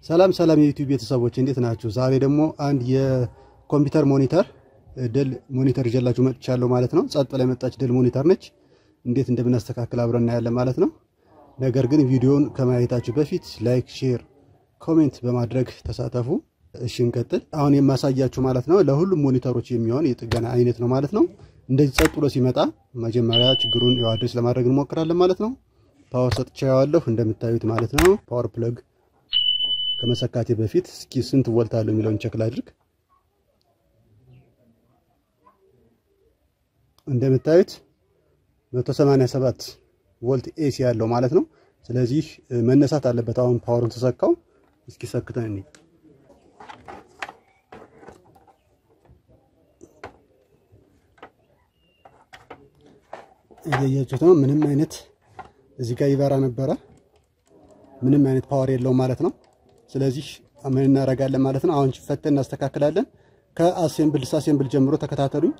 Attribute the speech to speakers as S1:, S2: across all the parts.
S1: ሰላም የዩቲዩብ ቤተሰቦች እንዴት ናችሁ? ዛሬ ደግሞ አንድ የኮምፒውተር ሞኒተር ደል ሞኒተር ይዤላችሁ መጥቻለሁ ማለት ነው። ጸጥ ብላ የመጣች ደል ሞኒተር ነች። እንዴት እንደምናስተካክል አብረን እናያለን ማለት ነው። ነገር ግን ቪዲዮውን ከማየታችሁ በፊት ላይክ፣ ሼር፣ ኮሜንት በማድረግ ተሳተፉ። እሺ እንቀጥል። አሁን የማሳያችሁ ማለት ነው ለሁሉም ሞኒተሮች የሚሆን የጥገና አይነት ነው ማለት ነው። እንደዚህ ጸጥ ብሎ ሲመጣ መጀመሪያ ችግሩን አድሬስ ለማድረግ እንሞክራለን ማለት ነው። ፓወር ሰጥቻለሁ እንደምታዩት ማለት ነው። ፓወር ፕለግ ከመሰካቴ በፊት እስኪ ስንት ቮልት አለው የሚለውን ቼክ ላድርግ። እንደምታዩት 187 ቮልት ኤሲ ያለው ማለት ነው። ስለዚህ መነሳት አለበት። አሁን ፓወሩን ተሰካው። እስኪ ሰክተን እንይ። እያያችሁት ነው። ምንም አይነት እዚህ ጋር ይበራ ነበረ። ምንም አይነት ፓወር የለውም ማለት ነው። ስለዚህ ምን እናደርጋለን ማለት ነው። አሁን ፈተን እናስተካክላለን። ከአሴምብል ጀምሮ ተከታተሉኝ።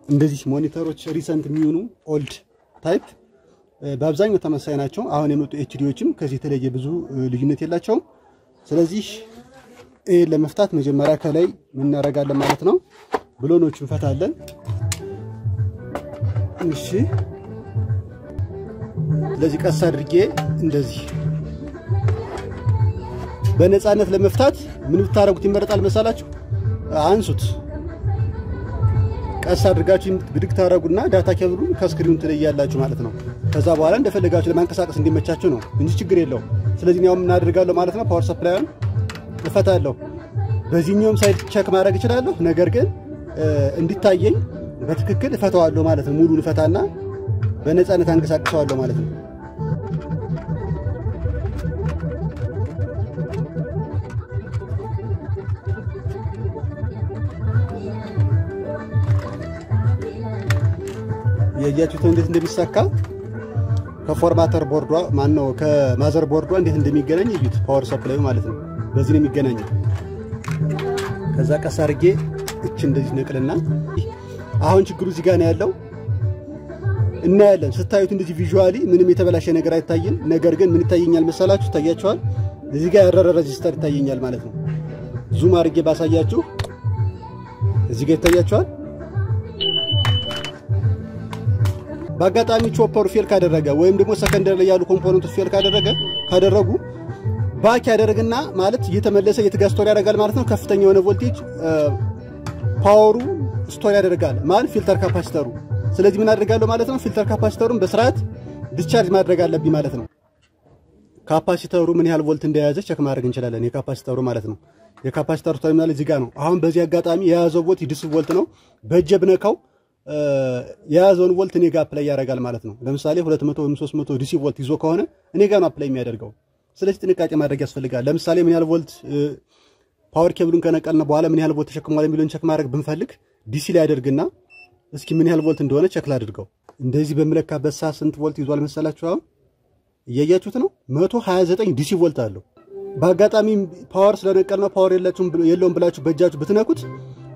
S1: እንደዚህ ሞኒተሮች ሪሰንት የሚሆኑ ኦልድ ታይፕ በአብዛኛው ተመሳሳይ ናቸው። አሁን የመጡ ኤችዲዎችም ከዚህ የተለየ ብዙ ልዩነት የላቸውም። ስለዚህ ለመፍታት መጀመሪያ ከላይ ምን እናደርጋለን ማለት ነው። ብሎኖቹን እንፈታለን። እሺ ለዚህ ቀስ አድርጌ እንደዚህ በነፃነት ለመፍታት ምን ብታረጉት ይመረጣል መሰላችሁ? አንሱት። ቀስ አድርጋችሁ ብድግ ታረጉና ዳታ ኬብሉን ከስክሪኑ ትለያላችሁ ማለት ነው። ከዛ በኋላ እንደፈለጋችሁ ለማንቀሳቀስ እንዲመቻችሁ ነው እንጂ ችግር የለው። ስለዚህ ነው ምን አድርጋለሁ ማለት ነው። ፓወር ሰፕላይን እፈታለሁ። በዚህኛውም ሳይድ ቼክ ማድረግ እችላለሁ። ነገር ግን እንዲታየኝ በትክክል እፈታዋለሁ ማለት ነው። ሙሉን እፈታና በነፃነት አንቀሳቅሰዋለሁ ማለት ነው። ያያችሁት እንዴት እንደሚሳካ ከፎርማተር ቦርዷ ማነው ከማዘር ቦርዷ እንዴት እንደሚገናኝ እዩት። ፓወር ሰፕላዩ ማለት ነው በዚህ ነው የሚገናኘው። ከዛ ቀስ አድርጌ እቺ እንደዚህ ነቅልና አሁን ችግሩ እዚህ ጋር ነው ያለው። እናያለን። ስታዩት እንደዚህ ቪዥዋሊ ምንም የተበላሸ ነገር አይታይም። ነገር ግን ምን ይታየኛል መሰላችሁ? ታያችኋል። እዚህ ጋር ያረረ ሬዚስተር ይታየኛል ማለት ነው። ዙም አድርጌ ባሳያችሁ እዚህ ጋር ይታያችኋል። በአጋጣሚ ቾፐሩ ፌል ካደረገ ወይም ደግሞ ሰከንደሪ ላይ ያሉ ኮምፖነንቶች ፌል ካደረጉ ባክ ያደርግና ማለት እየተመለሰ የትጋት ስቶር ያደርጋል ማለት ነው። ከፍተኛ የሆነ ቮልቴጅ ፓወሩ ስቶር ያደርጋል ማለት ፊልተር ካፓሲተሩ። ስለዚህ ምን አደርጋለሁ ማለት ነው? ፊልተር ካፓሲተሩን በስርዓት ዲስቻርጅ ማድረግ አለብኝ ማለት ነው። ካፓሲተሩ ምን ያህል ቮልት እንደያዘ ቼክ ማድረግ እንችላለን። የካፓሲተሩ ማለት ነው። የካፓሲተሩ ተርሚናል እዚህ ጋር ነው። አሁን በዚህ አጋጣሚ የያዘው ቮልት ዲስ ቮልት ነው። በእጄ ብነካው የያዘውን ቮልት እኔ ጋር አፕላይ ያደርጋል ማለት ነው። ለምሳሌ 200 ወይም 300 ዲሲ ቮልት ይዞ ከሆነ እኔ ጋር ነው አፕላይ የሚያደርገው። ስለዚህ ጥንቃቄ ማድረግ ያስፈልጋል። ለምሳሌ ምን ያህል ቮልት ፓወር ኬብሉን ከነቀልን በኋላ ምን ያህል ቮልት ተሸክሟል የሚለውን ቼክ ማድረግ ብንፈልግ ዲሲ ላይ ያደርግና እስኪ ምን ያህል ቮልት እንደሆነ ቼክ ላድርገው። እንደዚህ በመለካበት ሰዓት ስንት ቮልት ይዟል መሰላችሁ? አሁን እያያችሁት ነው። 129 ዲሲ ቮልት አለው። በአጋጣሚ ፓወር ስለነቀልነው ፓወር የለውም ብላችሁ በእጃችሁ ብትነኩት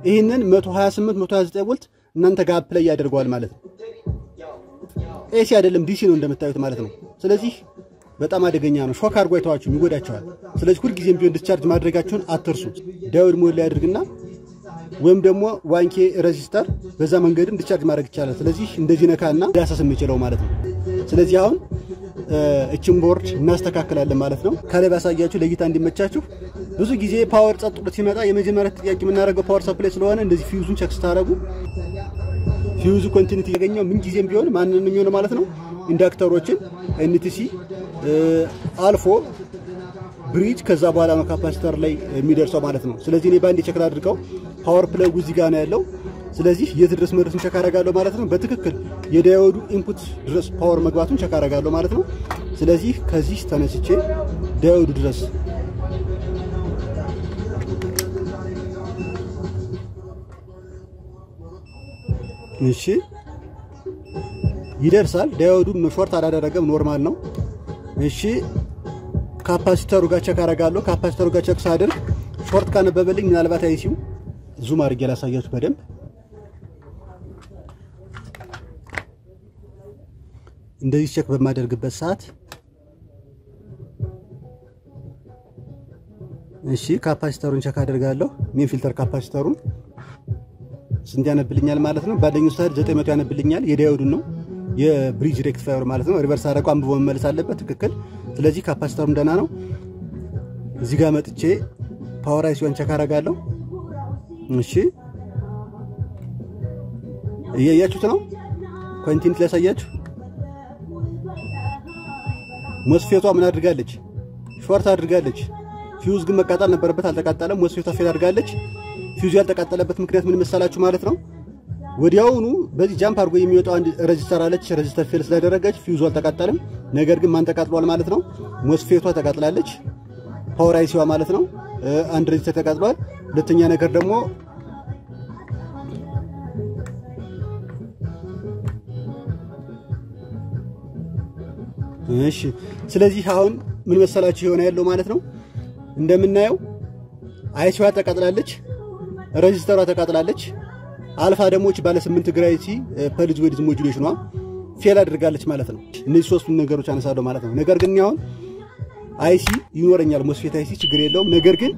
S1: ይሄንን 128 129 ቮልት እናንተ ጋር አፕላይ ያደርገዋል ማለት ነው። ኤሲ አይደለም ዲሲ ነው እንደምታዩት ማለት ነው። ስለዚህ በጣም አደገኛ ነው። ሾክ አድርጎ አይተዋችሁም፣ ይጎዳቸዋል። ስለዚህ ሁሉ ጊዜም ቢሆን ዲስቻርጅ ማድረጋችሁን አትርሱ። ዳዮድ ሞድ ላይ ያድርግና ወይም ደግሞ 1K ሬዚስተር በዛ መንገድም ዲስቻርጅ ማድረግ ይቻላል። ስለዚህ እንደዚህ ነካና ዳሰስ የሚችለው ማለት ነው። ስለዚህ አሁን እቺን ቦርድ እናስተካክላለን ማለት ነው። ከላይ ባሳያችሁ ለእይታ እንዲመቻችሁ። ብዙ ጊዜ ፓወር ጸጥ ብሎ ሲመጣ የመጀመሪያ ጥያቄ የምናደርገው ፓወር ሰፕላይ ስለሆነ እንደዚህ ፊውዙን ቼክ ስታደርጉ ፊውዙ ኮንቲኒቲ ያገኘው ምን ጊዜም ቢሆን ማንንም የሚሆነው ማለት ነው ኢንዳክተሮችን ኤንቲሲ አልፎ ብሪጅ ከዛ በኋላ ነው ካፓሲተር ላይ የሚደርሰው ማለት ነው። ስለዚህ እኔ ባንዴ ቼክ አድርገው ፓወር ፕለጉ እዚህ ጋር ነው ያለው። ስለዚህ የት ድረስ መድረሱን ቼክ አደርጋለሁ ማለት ነው። በትክክል የዳዮዱ ኢንፑት ድረስ ፓወር መግባቱን ቼክ አደርጋለሁ ማለት ነው። ስለዚህ ከዚህ ተነስቼ ዳዮዱ ድረስ እሺ ይደርሳል። ዳዮዱ ሾርት አላደረገም፣ ኖርማል ነው። እሺ ካፓሲተሩ ጋር ቼክ አደርጋለሁ። ካፓሲተሩ ጋር ቼክ ሳደርግ ሾርት ካነበበልኝ ምናልባት አይሲው ዙም አድርጌ ላሳያችሁ በደንብ እንደዚህ ቼክ በማደርግበት ሰዓት እሺ ካፓሲተሩን ቼክ አደርጋለሁ ሜን ፊልተር ካፓሲተሩን ስንት ያነብልኛል ማለት ነው ባደኛው ሳይድ 900 ያነብልኛል የዳዮዱን ነው የብሪጅ ሬክቲፋየር ማለት ነው ሪቨርስ አረቆ አንብቦ መመለስ አለበት ትክክል ስለዚህ ካፓሲተሩም ደና ነው እዚህ ጋር መጥቼ ፓወር አይሲውን ቼክ አደርጋለሁ እሺ እያያችሁት ነው ኮንቲኒቲ ላሳያችሁ ሞስፌቷ ምን አድርጋለች ሾርት አድርጋለች ፊውዝ ግን መቃጠል ነበረበት አልተቃጠለም ሞስፌቷ ፌል አድርጋለች ፊውዝ ያልተቃጠለበት ምክንያት ምን መሰላችሁ ማለት ነው ወዲያውኑ በዚህ ጃምፕ አድርጎ የሚወጣው አንድ ሬጂስተር አለች ሬጂስተር ፌል ስለደረገች ፊውዝ አልተቃጠለም ነገር ግን ማን ተቃጥሏል ማለት ነው ሞስፌቷ ተቃጥላለች ፓወር አይሲዋ ማለት ነው አንድ ሬጂስተር ተቃጥሏል ሁለተኛ ነገር ደግሞ እሺ ስለዚህ አሁን ምን መሰላችሁ ይሆነ ያለው ማለት ነው እንደምናየው አይሲዋ ተቃጥላለች ሬጂስተሯ ተቃጥላለች አልፋ ደሞች ባለ 8 ግራይሲ ፐልዝ ዌድዝ ሞጁሌሽኗ ፌል አድርጋለች ማለት ነው እነዚህ ሶስቱን ነገሮች አነሳለሁ ማለት ነው ነገር ግን ያው አይሲ ይኖረኛል ሞስፌት አይሲ ችግር የለውም ነገር ግን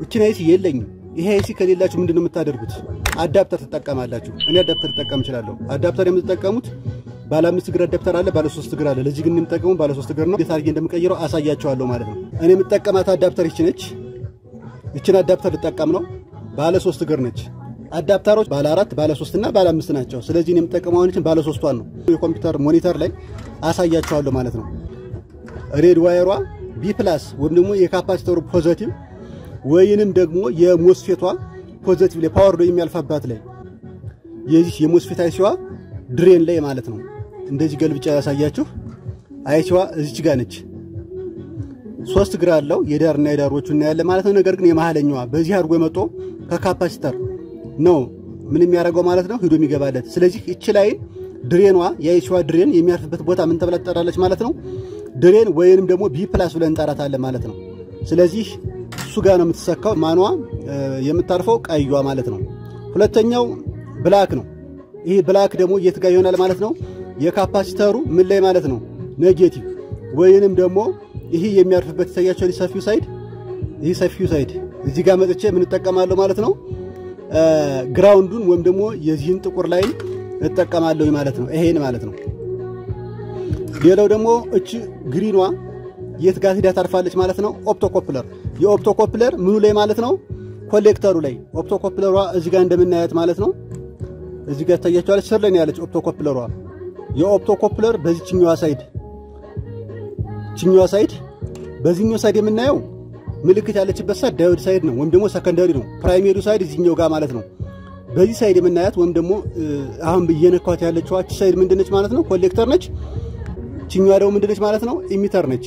S1: እቺን አይሲ የለኝም ይሄ አይሲ ከሌላችሁ ምንድነው የምታደርጉት አዳፕተር ተጠቀማላችሁ እኔ አዳፕተር ተጠቀም ይችላልው አዳፕተር የምትጠቀሙት ባለ 5 እግር አዳፕተር አለ ባለ 3 እግር አለ ለዚህ ግን የምትጠቀሙ ባለ 3 እግር ነው ዲታርጌ እንደምቀይረው አሳያችኋለሁ ማለት ነው እኔ የምትጠቀማት አዳፕተር እቺ ነች እቺን አዳፕተር ተጠቀም ነው ባለ 3 እግር ነች አዳፕተሮች ባለ 4 ባለ 3 እና ባለ 5 ናቸው ስለዚህ እኔ የምትጠቀመው እቺን ባለ 3ቷን ነው የኮምፒውተር ሞኒተር ላይ አሳያችኋለሁ ማለት ነው ሬድ ዋየሯ B+ ወይም ደግሞ የካፓሲተሩ ፖዚቲቭ ወይንም ደግሞ የሞስፌቷ ፖዚቲቭ ላይ ፓወር ዶ የሚያልፋባት ላይ የዚህ የሞስፌት አይሲዋ ድሬን ላይ ማለት ነው እንደዚህ ገልብጫ ያሳያችሁ አይሲዋ እዚች ጋር ነች 3 እግር አለው የዳርና የዳሮቹና ያለ ማለት ነው ነገር ግን የማህለኛዋ በዚህ አድርጎ የመጣ ከካፓሲተር ነው ምን የሚያደርገው ማለት ነው ሄዶ የሚገባለት ስለዚህ እቺ ላይ ድሬኗ የአይሲዋ ድሬን የሚያርፍበት ቦታ ምን ተብላ ትጠራለች ማለት ነው ድሬን ወይንም ደግሞ B+ ብለን እንጠራታለን ማለት ነው ስለዚህ እሱ ጋር ነው የምትሰካው ማኗ የምታርፈው ቀይዋ ማለት ነው ሁለተኛው ብላክ ነው ይሄ ብላክ ደግሞ የት ጋር ይሆናል ማለት ነው የካፓሲተሩ ምን ላይ ማለት ነው ኔጌቲቭ ወይንም ደግሞ ይሄ የሚያርፍበት ታያቸው ሰፊው ሳይድ ይሄ ሰፊው ሳይድ እዚህ ጋር መጥቼ ምን ተጠቀማለሁ ማለት ነው ግራውንዱን ወይም ደግሞ የዚህን ጥቁር ላይ ተጠቀማለሁ ማለት ነው ይሄን ማለት ነው ሌላው ደግሞ እቺ ግሪኗ የት ጋር ሄዳ ታርፋለች ማለት ነው ኦፕቶኮፕለር የኦፕቶኮፕለር ምኑ ላይ ማለት ነው ኮሌክተሩ ላይ ኦፕቶኮፕለሯ እዚህ ጋር እንደምናያት ማለት ነው እዚህ ጋር ታያችኋለች ስር ላይ ያለች ኦፕቶኮፕለሯ የኦፕቶኮፕለር በዚህኛው ሳይድ በዚህኛው ሳይድ የምናየው ምልክት ያለችበት ሳይድ ዳዮድ ሳይድ ነው ወይም ደግሞ ሰከንዳሪ ነው ፕራይሜሪው ሳይድ እዚህኛው ጋር ማለት ነው በዚህ ሳይድ የምናያት ወይም ደግሞ አሁን በየነካት ያለችው አቺ ሳይድ ምንድነች ማለት ነው ኮሌክተር ነች ቺኛው ደግሞ ምንድነች ማለት ነው ኢሚተር ነች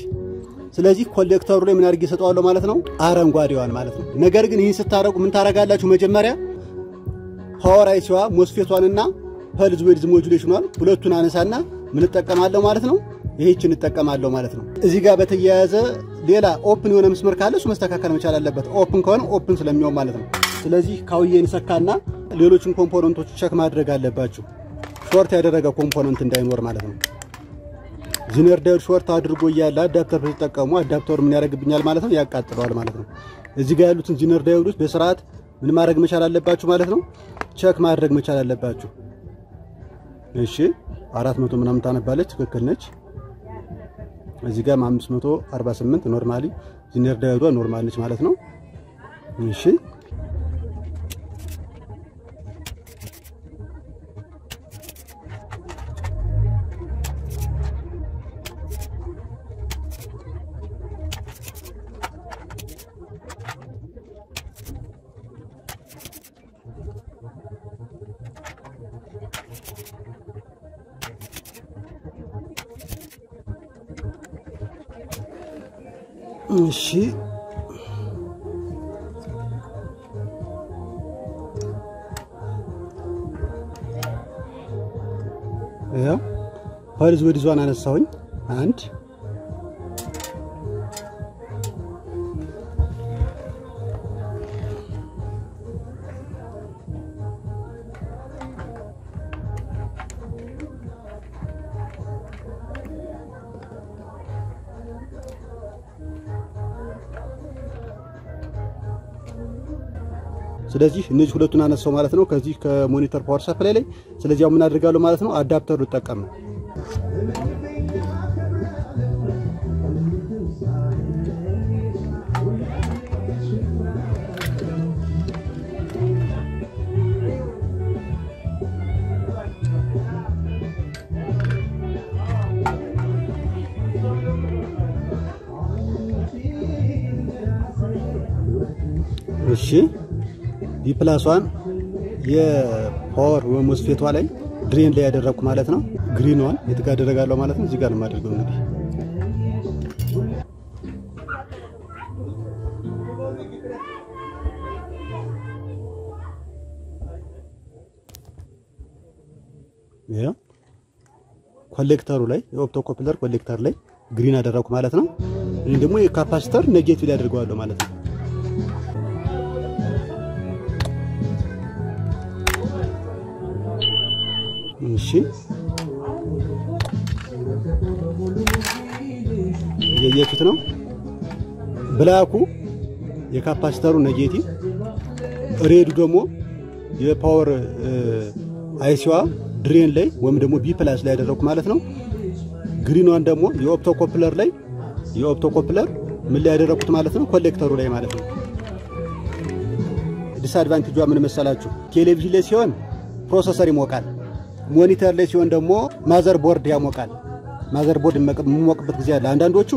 S1: ስለዚህ ኮሌክተሩ ላይ ምን አድርጌ ሰጠዋለሁ ማለት ነው አረንጓዴዋን ማለት ነው ነገር ግን ይሄን ስታረቁ ምን ታረጋላችሁ መጀመሪያ ፓወር አይሲዋ ሞስፌቷንና ፐልዝ ዌድዝ ሞጁሌሽኗን ሁለቱን አነሳና ምን ተጠቀማለሁ ማለት ነው ይሄችን ተጠቀማለሁ ማለት ነው እዚህ ጋር በተያያዘ ሌላ ኦፕን የሆነ መስመር ካለ እሱ መስተካከል መቻል አለበት ኦፕን ከሆነ ኦፕን ስለሚሆን ማለት ነው ስለዚህ ካውየን ሰካና ሌሎችን ኮምፖነንቶች ቼክ ማድረግ አለባችሁ ሾርት ያደረገ ኮምፖነንት እንዳይኖር ማለት ነው ጂነር ዳዮድ ሾርት አድርጎ ያለ አዳፕተር ተጠቀሙ አዳፕተሩ ምን ያደርግብኛል ማለት ነው ያቃጥለዋል ማለት ነው እዚህ ጋር ያሉትን ጂነር ዳዮዶች በስርዓት ምን ማድረግ መቻል አለባችሁ ማለት ነው ቼክ ማድረግ መቻል አለባችሁ እሺ 400 ምናምን ታነባለች ትክክል ነች እዚህ ጋር 548 ኖርማሊ ጂነር ዳዮዷ ኖርማል ነች ማለት ነው እሺ እሺ ያው ፐልዝ ዌድዟን አነሳሁኝ አንድ ስለዚህ እነዚህ ሁለቱን አነሳው ማለት ነው ከዚህ ከሞኒተር ፓወር ሰፕላይ ላይ። ስለዚህ አሁን ምን አደርጋለሁ ማለት ነው አዳፕተሩ ልጠቀም ነው። እሺ ዲ+1 የፓወር ሞስፌቷ ላይ ድሬን ላይ ያደረኩ ማለት ነው። ግሪኗን የተጋደረጋለው ማለት ነው። እዚህ ጋር ነው ማድረገው እንግዲህ ያ ኮሌክተሩ ላይ የኦፕቶኮፕለር ኮሌክተር ላይ ግሪን አደረኩ ማለት ነው። እኔ ደግሞ የካፓሲተር ኔጌቲቭ ላይ አድርገዋለሁ ማለት ነው። እሺ የየቱት ነው ብላኩ የካፓሲተሩ ኔጌቲቭ ሬዱ ደግሞ የፓወር አይሲዋ ድሬን ላይ ወይም ደግሞ ቢ+ ላይ ያደረኩ ማለት ነው። ግሪኗን ደግሞ የኦፕቶኮፕለር ላይ የኦፕቶኮፕለር ምን ላይ ያደረኩት ማለት ነው ኮሌክተሩ ላይ ማለት ነው። ዲስአድቫንቴጇ ምን መሰላችሁ? ቴሌቪዥን ላይ ሲሆን ፕሮሰሰር ይሞቃል። ሞኒተር ላይ ሲሆን ደግሞ ማዘር ቦርድ ያሞቃል። ማዘር ቦርድ የሚሞቅበት ጊዜ አለ። አንዳንዶቹ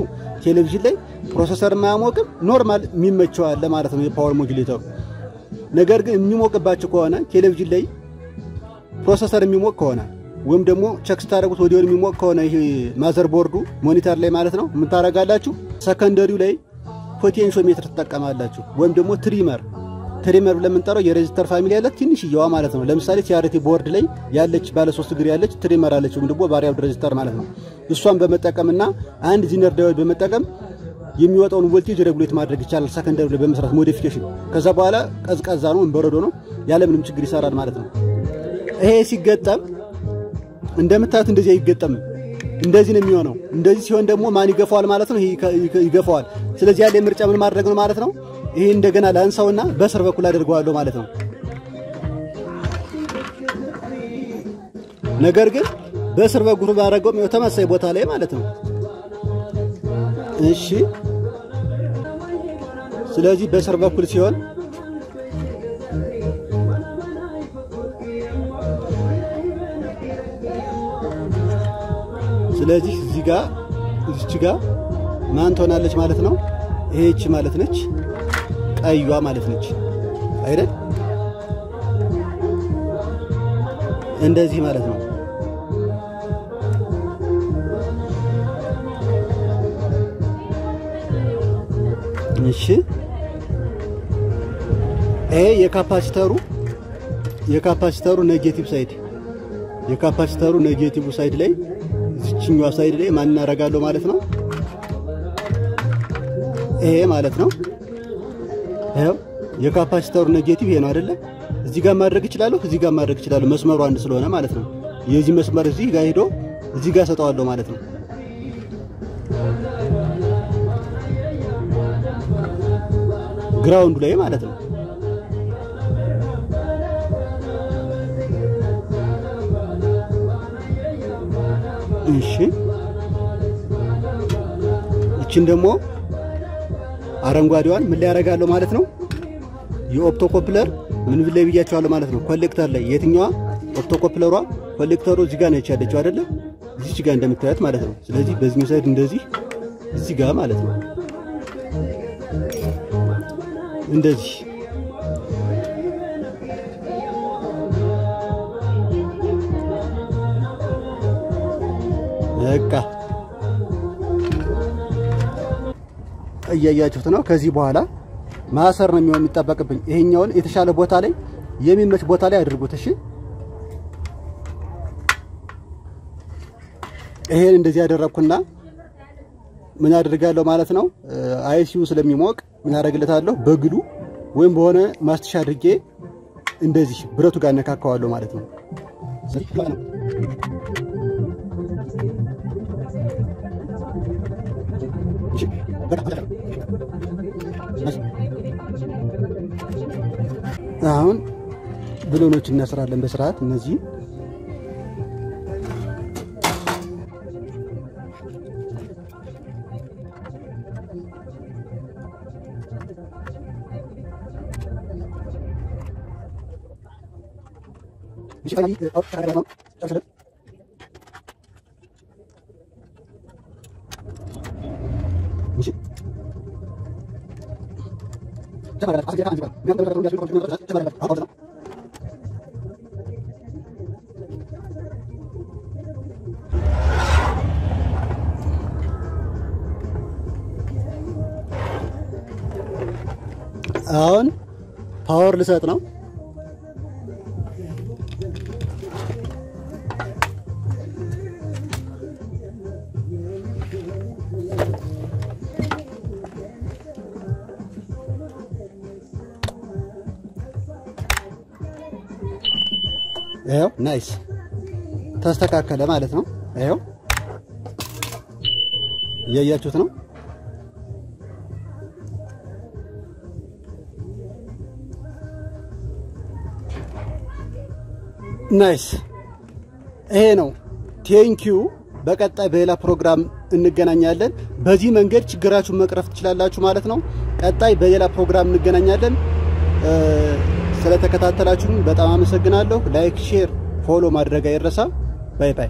S1: ቴሌቪዥን ላይ ፕሮሰሰር ማያሞቅም ኖርማል የሚመቸው አለ ማለት ነው የፓወር ሞጁሌተሩ። ነገር ግን የሚሞቅባችሁ ከሆነ ቴሌቪዥን ላይ ፕሮሰሰር የሚሞቅ ከሆነ ወይም ደግሞ ቼክ ስታደርጉት ወዲያው የሚሞቅ ከሆነ ይሄ ማዘር ቦርዱ ሞኒተር ላይ ማለት ነው ምን ታረጋላችሁ? ሰከንደሪው ላይ ፖቴንሺዮሜትር ተጠቀማላችሁ ወይም ደግሞ ትሪመር ብለን የምንጠራው የሬዚስተር ፋሚሊ ያለ ትንሽዬዋ ማለት ነው። ለምሳሌ ሲአርቲ ቦርድ ላይ ያለች ባለ 3 እግር ያለች ትሪመር አለች ወይም ደግሞ ቫሪያብል ሬዚስተር ማለት ነው። እሷን በመጠቀምና አንድ ዚነር ዳዮድ በመጠቀም የሚወጣውን ቮልቴጅ ሬጉሌት ማድረግ ይቻላል ሰከንደሪ ላይ በመስራት ሞዲፊኬሽን። ከዛ በኋላ ቀዝቃዛ ነው በረዶ ነው ያለ ምንም ችግር ይሰራል ማለት ነው። ይሄ ሲገጠም እንደምታዩት እንደዚህ አይገጠምም። እንደዚህ ነው የሚሆነው። እንደዚህ ሲሆን ደግሞ ማን ይገፋዋል ማለት ነው? ይሄ ይገፋዋል። ስለዚህ ያለ ምርጫ ምን ማድረግ ነው ማለት ነው? ይሄ እንደገና ላንሳውና በስር በኩል አድርገዋለሁ ማለት ነው። ነገር ግን በስር በኩል ባደረገው ተመሳሳይ ቦታ ላይ ማለት ነው። እሺ ስለዚህ በስር በኩል ሲሆን ስለዚህ እዚህ ጋር ማን ትሆናለች ማለት ነው? ይሄች ማለት ነች ቀይዋ ማለት ነች አይደል? እንደዚህ ማለት ነው። እሺ ይሄ የካፓሲተሩ ኔጌቲቭ ሳይድ የካፓሲተሩ ኔጌቲቭ ሳይድ ላይ እዚህኛው ሳይድ ላይ ማን እናረጋለሁ ማለት ነው? ይሄ ማለት ነው። ይሄው የካፓሲተሩ ኔጌቲቭ ይሄ ነው አይደለ? እዚህ ጋር ማድረግ ይችላል፣ እዚህ ጋር ማድረግ ይችላል። መስመሩ አንድ ስለሆነ ማለት ነው። የዚህ መስመር እዚህ ጋር ሄዶ እዚህ ጋር ሰጣዋለሁ ማለት ነው። ግራውንዱ ላይ ማለት ነው። እሺ እቺን ደግሞ አረንጓዴዋን ምን ላይ ያረጋለሁ ማለት ነው? የኦፕቶኮፕለር ምን ላይ ብያቸዋለሁ ማለት ነው። ኮሌክተር ላይ የትኛዋ ኦፕቶኮፕለሯ ኮሌክተሩ እዚህ ጋር ነች ያለችው አይደለ? እዚህ ጋር እንደምታዩት ማለት ነው። ስለዚህ በዚህ ሳይድ እንደዚህ እዚህ ጋር ማለት ነው። እንደዚህ በቃ እያያችሁት ነው። ከዚህ በኋላ ማሰር ነው የሚጠበቅብኝ። ይሄኛውን የተሻለ ቦታ ላይ የሚመች ቦታ ላይ አድርጉት። እሺ ይሄን እንደዚህ ያደረኩና ምን አድርጋለሁ ማለት ነው? አይሲዩ ስለሚሞቅ ምን አደርግለታለሁ? በግሉ ወይም በሆነ ማስተሻ አድርጌ እንደዚህ ብረቱ ጋር ነካካዋለሁ ማለት ነው። አሁን ብሎኖች እናስራለን በስርዓት እነዚህ አሁን ፓወር ልሰጥ ነው ይሄው ናይስ ተስተካከለ ማለት ነው ይሄው ያያችሁት ነው ናይስ ይሄ ነው ቴንኪው በቀጣይ በሌላ ፕሮግራም እንገናኛለን በዚህ መንገድ ችግራችሁን መቅረፍ ትችላላችሁ ማለት ነው ቀጣይ በሌላ ፕሮግራም እንገናኛለን ስለተከታተላችሁ በጣም አመሰግናለሁ ላይክ ሼር ፎሎ ማድረግ አይረሳ ባይ ባይ